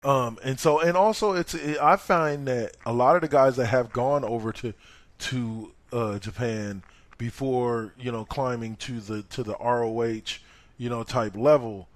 And also I find that a lot of the guys that have gone over to Japan before, climbing to the ROH, type level,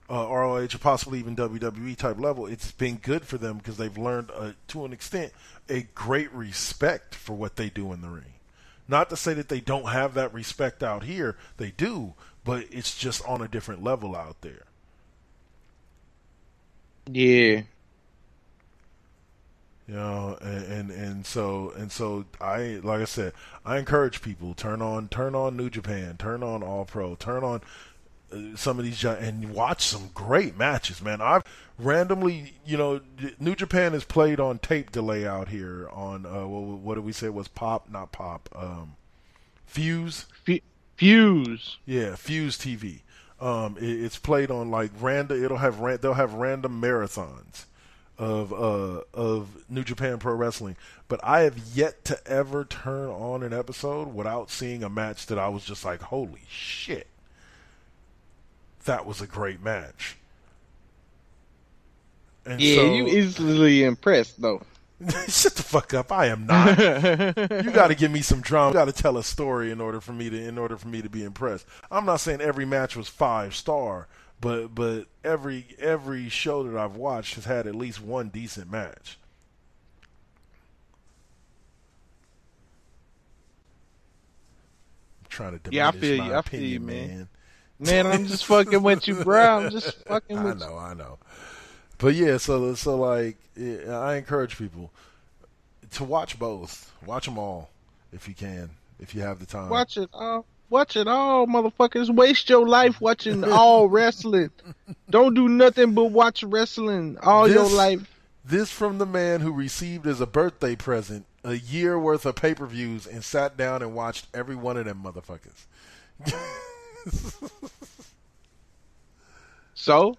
ROH or possibly even WWE type level, it's been good for them because they've learned, to an extent, a great respect for what they do in the ring. Not to say that they don't have that respect out here, they do, but it's just on a different level out there. Yeah. And so I, like I said, I encourage people, turn on New Japan, turn on All Pro, turn on some of these, and watch some great matches, man. I've randomly, New Japan is played on tape delay out here on what did we say was Fuse? Fuse. Yeah, Fuse TV. It's played on like random. They'll have random marathons of New Japan Pro Wrestling, but I have yet to ever turn on an episode without seeing a match that I was just like, holy shit, that was a great match. And yeah, so, you easily impressed though. Shut the fuck up! I am not. You got to give me some drama. You got to tell a story in order for me to be impressed. I'm not saying every match was 5-star, but every show that I've watched has had at least one decent match. I'm trying to diminish my opinion, man. Man, I'm just fucking with you, bro. I'm just fucking with you. I know. But yeah, so like, I encourage people to watch both. Watch them all if you can, if you have the time. Watch it all, motherfuckers. Waste your life watching all wrestling. Don't do nothing but watch wrestling your life. This from the man who received as a birthday present a year worth of pay-per-views and sat down and watched every one of them motherfuckers. So?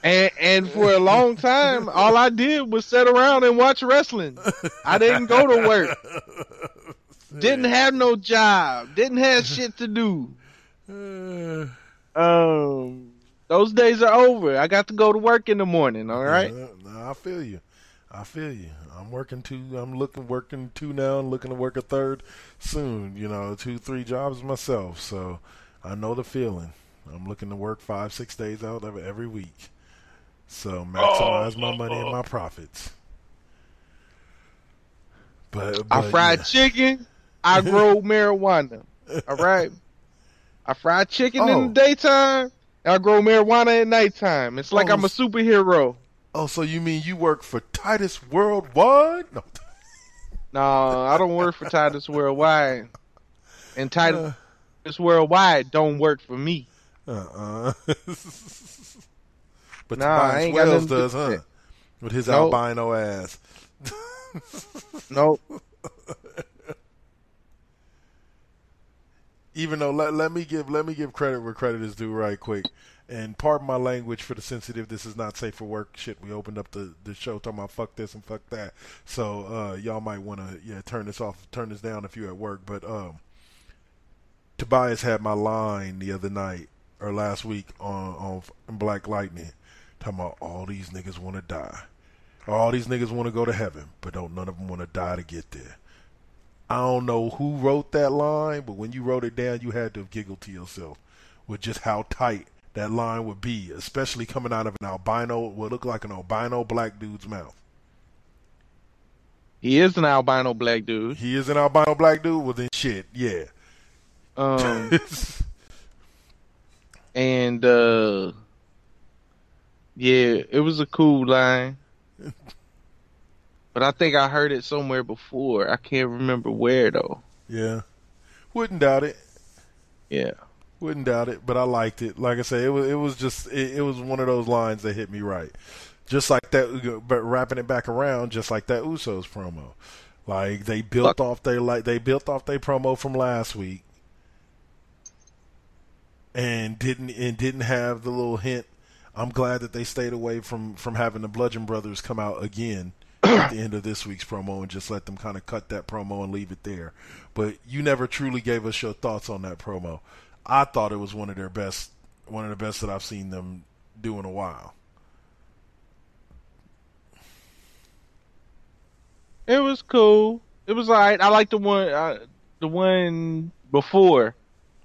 and for a long time, all I did was sit around and watch wrestling. I didn't go to work. Didn't have no job. Didn't have shit to do. Those days are over. I got to go to work in the morning, all right? I feel you. I'm working two now and looking to work a third soon. 2-3 jobs myself, so I know the feeling. I'm looking to work 5-6 days out of every week. So maximize my money and my profits. But I fried chicken. I grow marijuana. All right. I fried chicken in the daytime. I grow marijuana at nighttime. It's like I'm a superhero. Oh, so you mean you work for Titus Worldwide? No, I don't work for Titus Worldwide. And Titus Worldwide don't work for me. But Tobias Wells does, huh? With his albino ass. Nope. Even though let me give credit where credit is due, right quick. And pardon my language for the sensitive. This is not safe for work shit. We opened up the show talking about fuck this and fuck that. So y'all might want to turn this down if you're at work. But Tobias had my line the other night or last week on Black Lightning, talking about all these niggas want to die, all these niggas want to go to heaven, but none of them want to die to get there. I don't know who wrote that line, but when you wrote it down, you had to have giggled to yourself with just how tight that line would be, especially coming out of what looked like an albino black dude's mouth. He is an albino black dude. He is an albino black dude? Well, then shit, yeah. And yeah, it was a cool line. But I think I heard it somewhere before. I can't remember where though. Yeah. Wouldn't doubt it. Yeah. Wouldn't doubt it, but I liked it. Like I said, it was one of those lines that hit me right. Just like that, but wrapping it back around, just like that Usos promo. Like they built off their promo from last week. And didn't have the little hint. I'm glad that they stayed away from having the Bludgeon Brothers come out again at the end of this week's promo and just let them kind of cut that promo and leave it there. But you never truly gave us your thoughts on that promo. I thought it was one of the best that I've seen them do in a while. It was cool. It was alright. I like the one before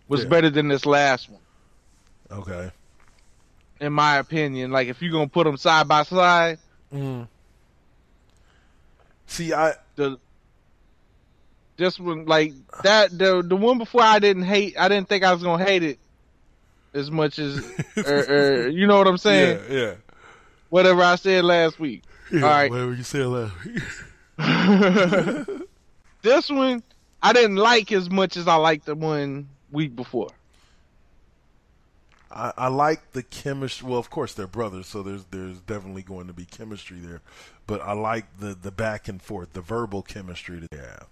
was better than this last one. Okay. In my opinion, like if you're gonna put them side by side. See, this one like that the one before I didn't think I was gonna hate it as much as you know what I'm saying? Yeah. Whatever I said last week. Yeah, all right. Whatever you said last week. This one I didn't like as much as I liked the one week before. I like the chemistry. Well, of course they're brothers, so there's definitely going to be chemistry there. But I like the back and forth, the verbal chemistry that they have.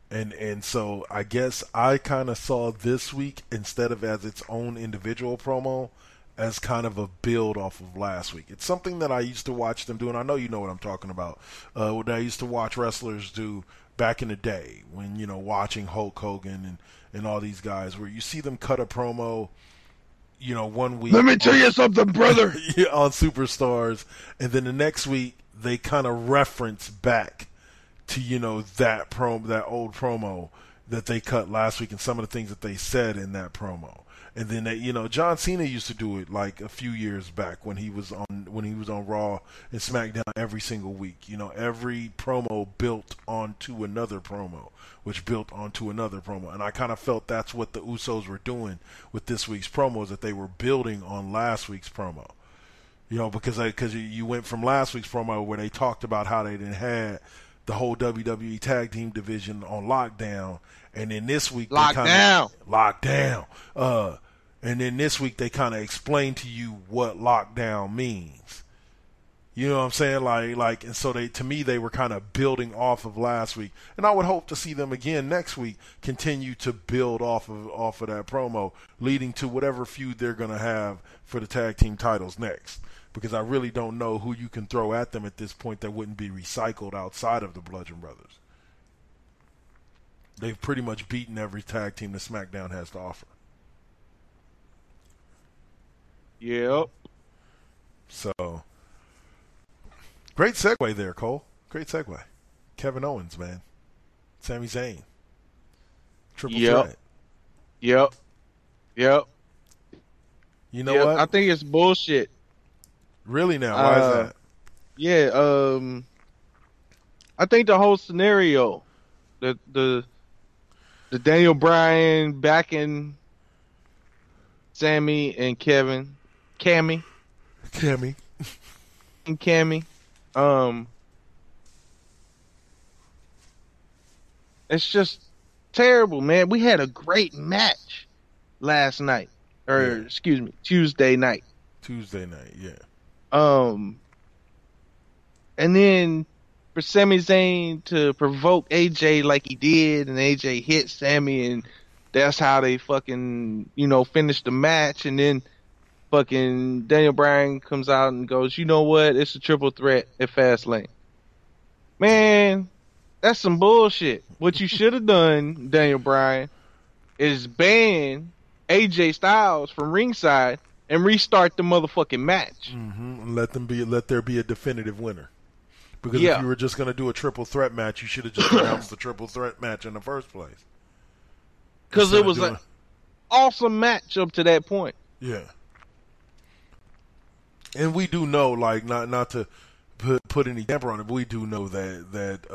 And so I guess I kind of saw this week, instead of as its own individual promo, as kind of a build off of last week. It's something that I used to watch them do, and I know you know what I'm talking about. What I used to watch wrestlers do back in the day when, you know, watching Hulk Hogan and all these guys, where you see them cut a promo, you know, one week. Let me tell you something, brother. On Superstars, and then the next week they kind of reference back to, you know, that old promo that they cut last week and some of the things that they said in that promo. And then you know, John Cena used to do it like a few years back when he was on Raw and SmackDown every single week. You know, every promo built onto another promo, which built onto another promo. And I kind of felt that's what the Usos were doing with this week's promos, that they were building on last week's promo. You know, because you went from last week's promo where they talked about how they didn't had the whole WWE tag team division on lockdown, and then this week lockdown. And then this week they kind of explain to you what lockdown means. You know what I'm saying? Like, and so to me, they were kind of building off of last week, and I would hope to see them again next week, continue to build off of that promo, leading to whatever feud they're gonna have for the tag team titles next. Because I really don't know who you can throw at them at this point that wouldn't be recycled outside of the Bludgeon Brothers. They've pretty much beaten every tag team that SmackDown has to offer. Yep. So, great segue there, Cole. Great segue. Kevin Owens, man. Sami Zayn. Triple threat. Yep. You know what? I think it's bullshit. Really now? Why is that? Yeah, I think the whole scenario, the Daniel Bryan backing Sammy and Cammy, it's just terrible, man. We had a great match last night, excuse me, Tuesday night. Yeah. And then for Sami Zayn to provoke AJ like he did, and AJ hit Sammy, and that's how they fucking, you know, finished the match. And then fucking Daniel Bryan comes out and goes, you know what? It's a triple threat at Fastlane. Man, that's some bullshit. What you should have done, Daniel Bryan, is ban AJ Styles from ringside and restart the motherfucking match. Mm-hmm. And let there be a definitive winner. Because if you were just going to do a triple threat match, you should have just announced the triple threat match in the first place. Because it was an awesome match up to that point. Yeah. And we do know, like, not to put any damper on it, but we do know that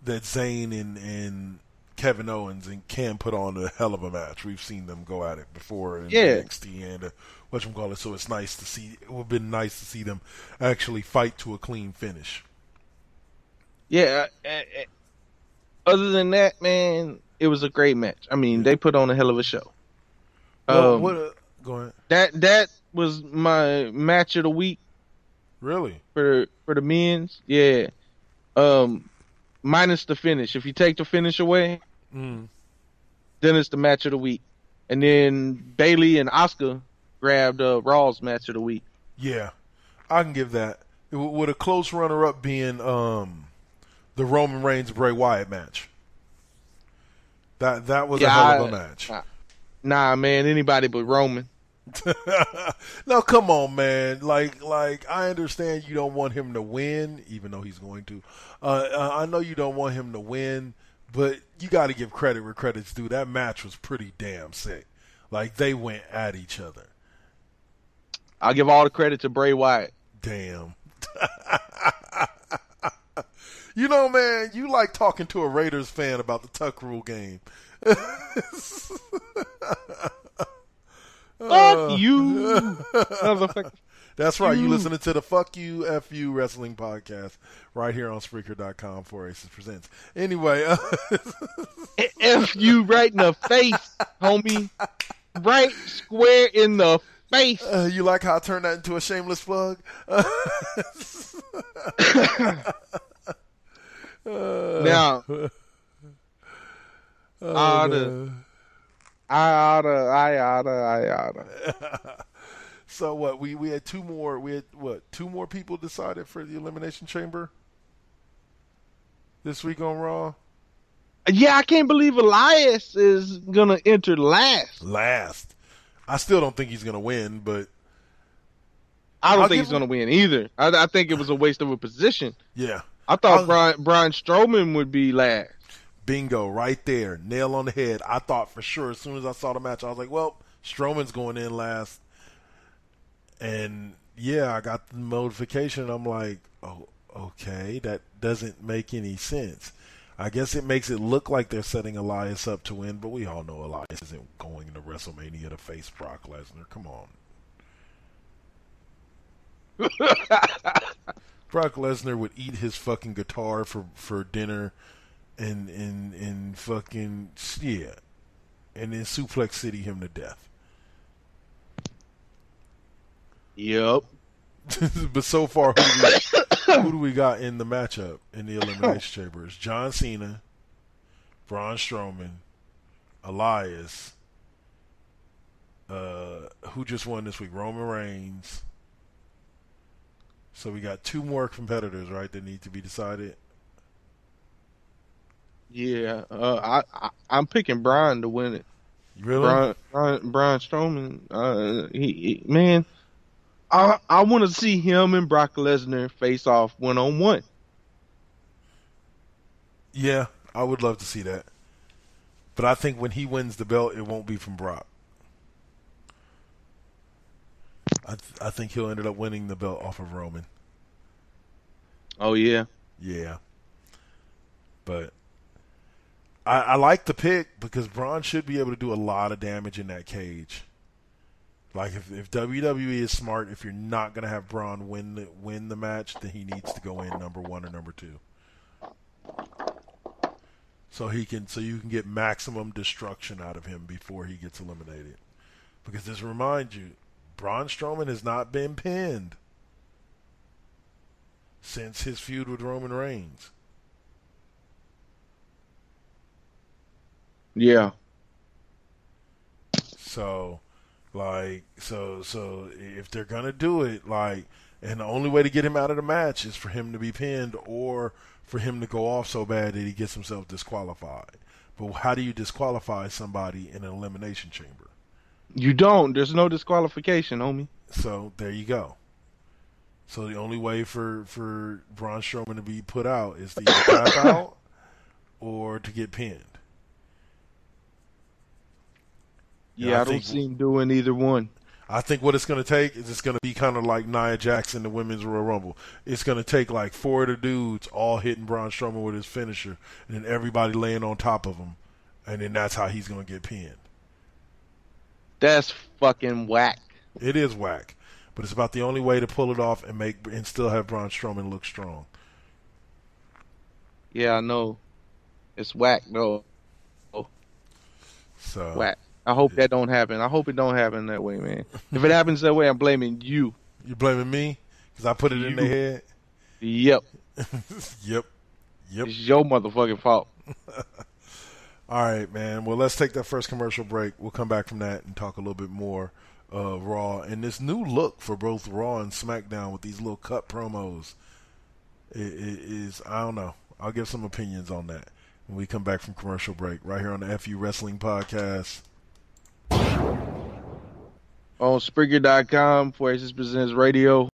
Zayn and Kevin Owens and can put on a hell of a match. We've seen them go at it before in NXT and whatchamacallit, so it's nice to see. It would have been nice to see them actually fight to a clean finish. Yeah. Other than that, man, it was a great match. I mean, they put on a hell of a show. Go ahead. That was my match of the week. Really? For the men's, yeah. Minus the finish. If you take the finish away, then it's the match of the week. And then Bayley and Asuka grabbed Raw's match of the week. Yeah, I can give that. With a close runner-up being the Roman Reigns Bray Wyatt match. That was a hell of a match. Nah, man, anybody but Roman. No, come on, man. Like I understand you don't want him to win, even though he's going to. I know you don't want him to win, but you got to give credit where credit's due. That match was pretty damn sick. Like they went at each other. I'll give all the credit to Bray Wyatt. Damn. You know, man, you like talking to a Raiders fan about the Tuck Rule game. Fuck you, motherfucker. That's right. You listening to the Fuck You, F You Wrestling Podcast right here on Spreaker.com for Aces Presents. Anyway. F you right in the face, homie. Right square in the face. You like how I turned that into a shameless plug? Now, I oughta. So what? We had two more. We had what? Two more people decided for the Elimination Chamber this week on Raw. Yeah, I can't believe Elias is gonna enter last. I still don't think he's gonna win, but I don't think he's gonna win either. I think it was a waste of a position. Yeah. I thought Braun Strowman would be last. Bingo, right there. Nail on the head. I thought for sure as soon as I saw the match, I was like, well, Strowman's going in last. And, yeah, I got the notification. I'm like, oh, okay, that doesn't make any sense. I guess it makes it look like they're setting Elias up to win, but we all know Elias isn't going to WrestleMania to face Brock Lesnar. Come on. Brock Lesnar would eat his fucking guitar for dinner and fucking, yeah, and then Suplex City him to death. Yep. But so far, who do we got in the matchup in the Elimination Chamber? It's John Cena, Braun Strowman, Elias, who just won this week? Roman Reigns. So we got two more competitors, right, that need to be decided. Yeah, I'm picking Braun to win it. Really? Braun Strowman. Man, I want to see him and Brock Lesnar face off 1-on-1. Yeah, I would love to see that. But I think when he wins the belt, it won't be from Brock. I think he'll end up winning the belt off of Roman. Oh, yeah? Yeah. But I like the pick because Braun should be able to do a lot of damage in that cage. Like, if WWE is smart, if you're not going to have Braun win the match, then he needs to go in number 1 or number 2. So you can get maximum destruction out of him before he gets eliminated. Because just remind you, Braun Strowman has not been pinned since his feud with Roman Reigns. Yeah. So if they're gonna do it, and the only way to get him out of the match is for him to be pinned or for him to go off so bad that he gets himself disqualified. But how do you disqualify somebody in an elimination chamber? You don't. There's no disqualification, homie. So there you go. So the only way for Braun Strowman to be put out is to either tap out or to get pinned. Yeah, I don't see him doing either one. I think what it's going to take is it's going to be kind of like Nia Jax in the Women's Royal Rumble. It's going to take like 4 of the dudes all hitting Braun Strowman with his finisher and then everybody laying on top of him, and then that's how he's going to get pinned. That's fucking whack. It is whack, but it's about the only way to pull it off and still have Braun Strowman look strong. Yeah, I know. It's whack, though. So whack. I hope that don't happen. I hope it don't happen that way, man. If it happens that way, I'm blaming you. You blaming me? Because I put it in their head? Yep. Yep. It's your motherfucking fault. All right, man. Well, let's take that first commercial break. We'll come back from that and talk a little bit more Raw. And this new look for both Raw and SmackDown with these little cut promos is, I don't know. I'll give some opinions on that when we come back from commercial break right here on the FU Wrestling Podcast. on Spreaker.com for Aces Presents Radio.